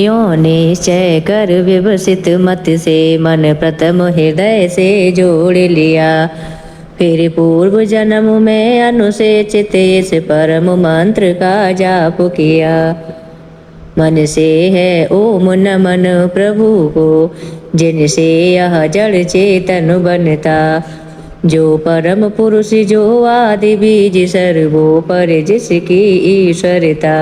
यो निश्चय कर विभसित मत से मन प्रथम हृदय से जोड़ लिया। फिर पूर्व जन्म में अनुशेषित इस परम मंत्र का जाप किया। मन से है ओम नमन प्रभु को, जिनसे यह जड़ चेतन बनता। जो परम पुरुष जो आदि बीज सर्वोपर जिसकी ईश्वरता।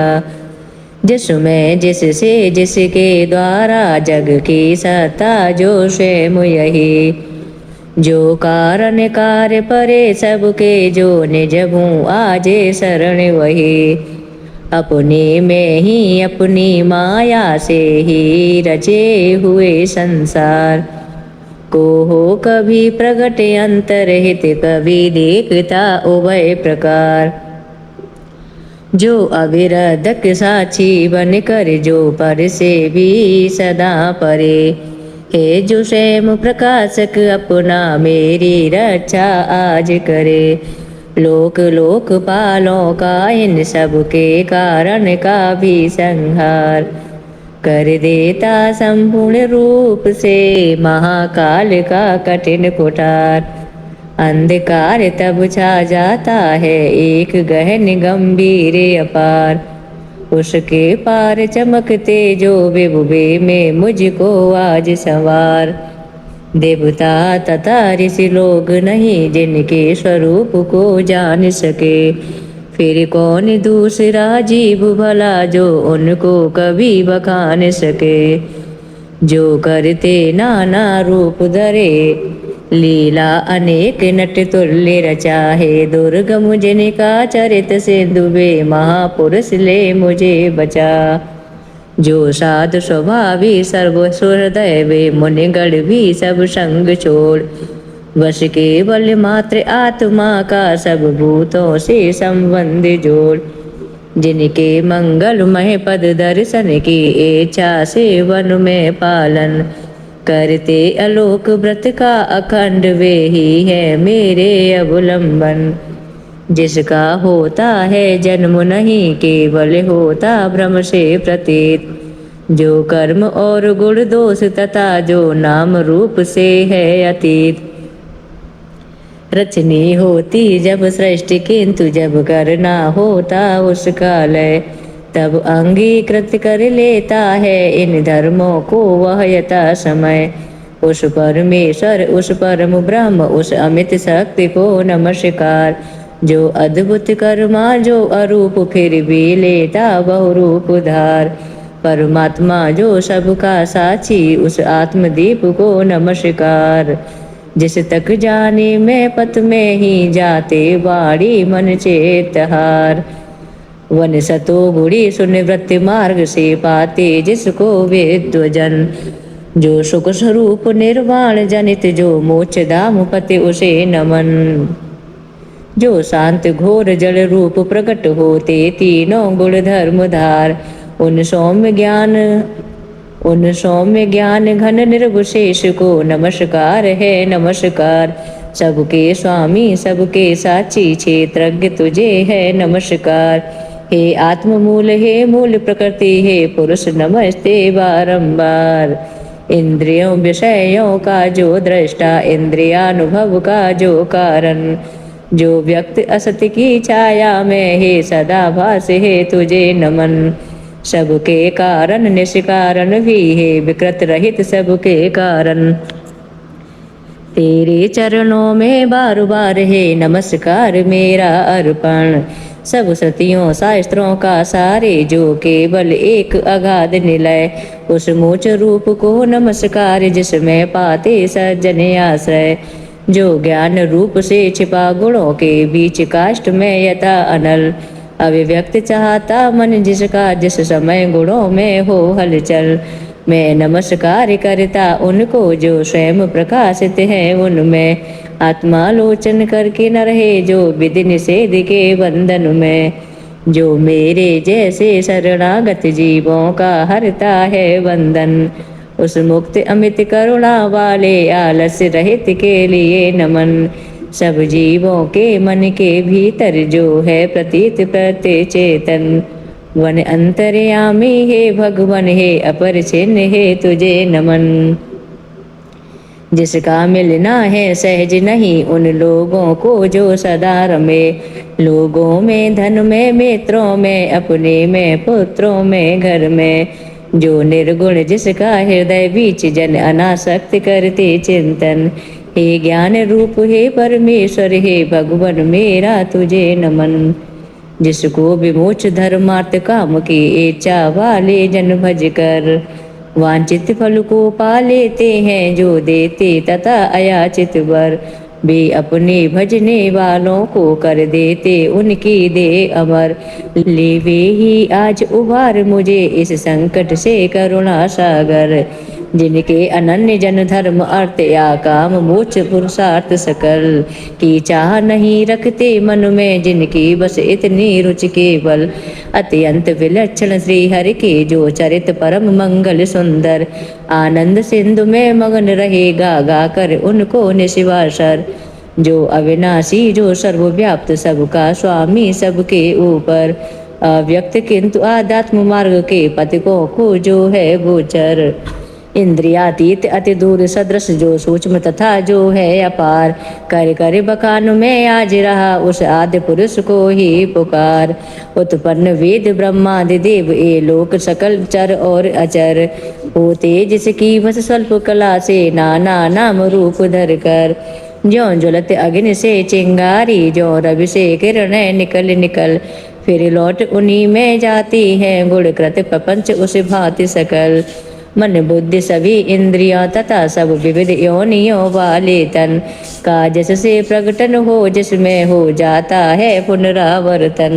जिसमें जिससे जिसके द्वारा जग की सत्ता जो स्वयं यही। जो कारण कार्य परे सबके जो निज भूँ आजे शरण वही। अपने में ही अपनी माया से ही रचे हुए संसार को हो कभी प्रगट अंतरहित कभी देखता उभय प्रकार। जो अविरधक साक्षी बन कर जो पर से भी सदा परे। हे जो स्वयं प्रकाशक अपना मेरी रक्षा आज करे। लोक लोकपालों का इन सब के कारण का भी संहार कर देता संपूर्ण रूप से महाकाल का कठिन कुठार। अंधकार तब छा जाता है एक गहन गंभीर अपार। उसके पार चमकते जो विभुवे में मुझको आज सवार। देवता तथा ऋषि लोग नहीं जिनके स्वरूप को जान सके। फिर कौन दूसरा जीव भला जो उनको कभी बखान सके। जो करते नाना रूप धरे लीला अनेक नट तुल्य रचाहे। दुर्गम जिनका चरित सिंधु वे महापुरुष ले मुझे बचा। जो साधु स्वभावी सर्व सुहृदय वे मुनिगण भी सब संग छोड़। वश केवल मात्र आत्मा का सब भूतों से संबंध जोड़। जिनके मंगलमय पद दर्शन की इच्छा से वन में पालन करते अलोक व्रत का अखंड वे ही है मेरे अवलंबन। जिसका होता है जन्म नहीं केवल होता भ्रम से प्रतीत। जो कर्म और गुण दोष तथा जो नाम रूप से है अतीत। रचनी होती जब सृष्टि किंतु जब करना होता उसका लय। तब अंगीकृत कर लेता है इन धर्मों को वह यथा समय। उस परमेश्वर उस परम ब्रह्म उस अमित शक्ति को नमस्कार। जो अद्भुत कर्मा जो अरूप फिर भी लेता बहुरूप धार। परमात्मा जो सबका साक्षी उस आत्मदीप को नमस्कार। जिस तक जाने में पथ में ही जाते वाणी मन चेतहार। वन सतो गुड़ी सुनिवृत्ति मार्ग से पाते जिसको विद्वजन। जो सुख स्वरूप निर्वाण जनित जो मोक्ष धाम पति उसे नमन। जो शांत घोर जल रूप प्रकट होते तीनों गुण धर्म धार। उन सौम्य ज्ञान घन निर्विशेष को नमस्कार है नमस्कार। सबके स्वामी सबके साक्षी क्षेत्रज्ञ तुझे है नमस्कार। हे आत्ममूल हे मूल प्रकृति हे पुरुष नमस्ते बारंबार। इंद्रियों विषयों का जो दृष्टा इंद्रियानुभव का जो कारण। जो व्यक्त असत्य की छाया में हे सदा भास हे तुझे नमन। सबके कारण निष्कारण भी है विकृत रहित सबके कारण। तेरे चरणों में बार बार है नमस्कार मेरा अर्पण। सब सतियों शास्त्रों का सारे जो केवल एक अगाध निलय। उस मोक्ष रूप को नमस्कार जिसमें पाते सज्जन आश्रय। जो ज्ञान रूप से छिपा गुणों के बीच काष्ठ में यथा अनल। अभिव्यक्त चाहता मन जिसका जिस समय गुणों में हो हलचल। मैं नमस्कार करता उनको जो स्वयं प्रकाशित है उनमें। आत्मालोचन करके न रहे जो विधि निषेध के बंधन में। जो मेरे जैसे शरणागत जीवों का हरता है बंधन। उस मुक्त अमित करुणा वाले आलस्य रहित के लिए नमन। सब जीवों के मन के भीतर जो है प्रतीत प्रत्ये चेतन। वन अंतर्यामी हे भगवन हे अपर छिन्न हे तुझे नमन। जिसका मिलना है सहज नहीं उन लोगों को जो सदा रमे। लोगों में धन में मित्रों में अपने में पुत्रों में घर में। जो निर्गुण जिसका हृदय बीच जन अनासक्त करते चिंतन। हे ज्ञान रूप हे परमेश्वर हे भगवन मेरा तुझे नमन। जिसको विमोच धर्मार्थ काम की इच्छा वाले जन भज कर। वांछित फल को पा लेते हैं जो देते तथा अयाचित वर। वे अपने भजने वालों को कर देते उनकी दे अमर। ले वे ही आज उबार मुझे इस संकट से करुणा सागर। जिनके अनन्य जन धर्म अर्थ या काम मोक्ष पुरुषार्थ सकल। की चाह नहीं रखते मन में जिनकी बस इतनी रुचि केवल। अत्यंत विलक्षण श्री हरि के जो चरित परम मंगल सुंदर। आनंद सिंधु में मगन रहेगा गाकर उनको निशिवासर। जो अविनाशी जो सर्वव्याप्त सबका स्वामी सबके ऊपर। अव्यक्त किंतु आध्यात्म मार्ग के पथिकों को जो है गोचर। इंद्रियातीत अति दूर सदृश जो सूक्ष्म तथा जो है अपार। कर कर बखान में आज रहा उस आदि पुरुष को ही पुकार। उत्पन्न वेद ब्रह्मादि देव ये लोक सकल चर और अचर। होते जिसकी बस स्वल्प कला से नाना नाम रूप धर कर। ज्यों ज्वलत अग्नि से चिंगारी ज्यों रवि से किरणें निकल निकल। फिर लौट उन्हीं में जाती है गुणकृत प्रपंच उस भांति सकल। मन बुद्धि सभी इंद्रियां तथा सब विविध योनियों वाले तन। का जैसे प्रकटन हो जिसमें हो जाता है पुनरावर्तन।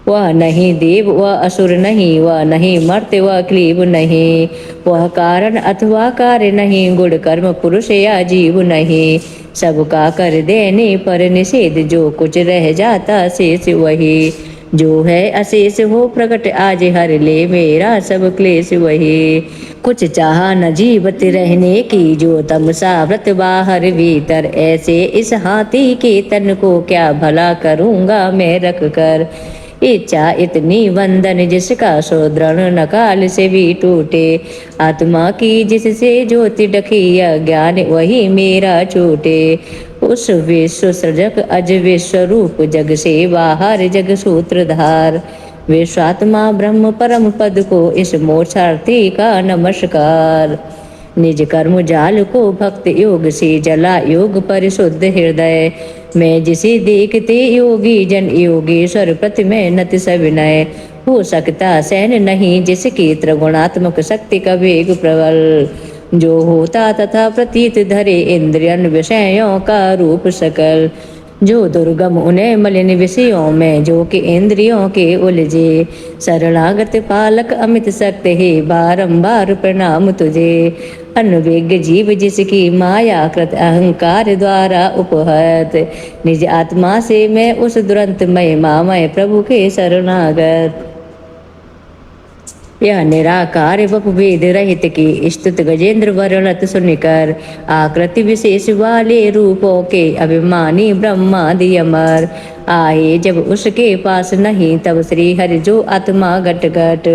वह नहीं देव वह असुर नहीं वह नहीं मर्त्य वह क्लीब नहीं। वह कारण अथवा कार्य नहीं गुण कर्म पुरुष या जीव नहीं। सबका कर देने पर निषेध जो कुछ रह जाता शेष वही। जो है अशेष हो प्रकट आज हर ले मेरा सब क्लेश वही। कुछ चाह न जीवत रहने की जो तमसा व्रत बाहर भीतर। ऐसे इस हाथी के तन को क्या भला करूँगा मैं रख कर। इच्छा इतनी वंदन जिसका सुदृढ़ नकाल से भी टूटे। आत्मा की जिससे ज्योति ढकी ज्ञान वही मेरा छूटे। उस विश्व सृजक अज विश्व रूप जग से बाहर जग सूत्रधार। विश्वात्मा ब्रह्म परम पद को इस मोक्षार्थी का नमस्कार। निज कर्म जाल को भक्त योग से जला योग परिशुद्ध हृदय। मैं जिसे देखते योगी जन योगेश्वर प्रति में नत सविनय। हो सकता सैन नहीं जिसकी त्रिगुणात्मक शक्ति का वेग प्रबल। जो होता तथा प्रतीत धरे इंद्रियन विषयों का रूप सकल। जो दुर्गम उन्हें मलिन विषयों में जो कि इंद्रियों के उलझे। शरणागत पालक अमित शक्त है बारंबार प्रणाम तुझे। अनविज्ञ जीव जिसकी माया कृत अहंकार द्वारा उपहत। निज आत्मा से मैं उस दुरंत महिमामय प्रभु के शरणागत। यह निराकार वपभेद रहित की स्तुत गजेंद्र वर्णत सुनकर। आकृति विशेष वाले रूपों के अभिमानी ब्रह्मादि अमर। आए जब उसके पास नहीं तब श्री हरि जो आत्मा घट घट।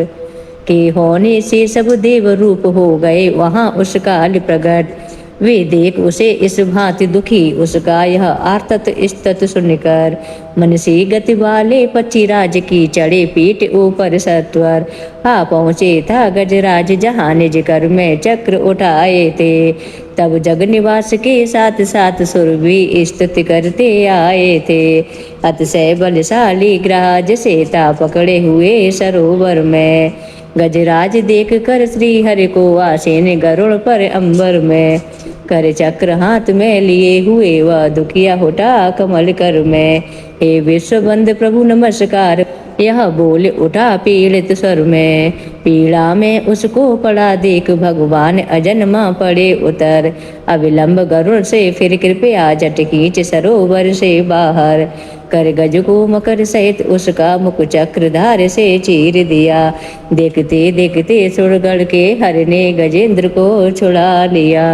के होने से सब देव रूप हो गए वहाँ उसका प्रगट। वे देख उसे इस भांति दुखी उसका यह आर्तत स्तत सुनकर। मन से गति वाले पक्षीराज की चढ़े पीठ ऊपर सत्वर। आ पहुँचे था गजराज जहाँ निज कर में चक्र उठाए थे। तब जग निवास के साथ साथ सुर भी स्तुति करते आए थे। अतिशय बलशाली ग्रह जैसे ता पकड़े हुए सरोवर में। गजराज देख कर श्री हरि को आसीन गरुड़ पर अंबर में। कर चक्र हाथ में लिए हुए वह दुखिया होता कमल कर में। हे विश्वबंद प्रभु नमस्कार यह बोल उठा पीड़ित स्वर में। पीड़ा में उसको पड़ा देख भगवान अजन्मा पड़े उतर। अविलंब गरुड़ से फिर कृपया जट खींच सरोवर से बाहर। कर गज को मकर सहित उसका मुख चक्र धार से चीर दिया। देखते देखते सुरगढ़ के हर ने गजेंद्र को छुड़ा लिया।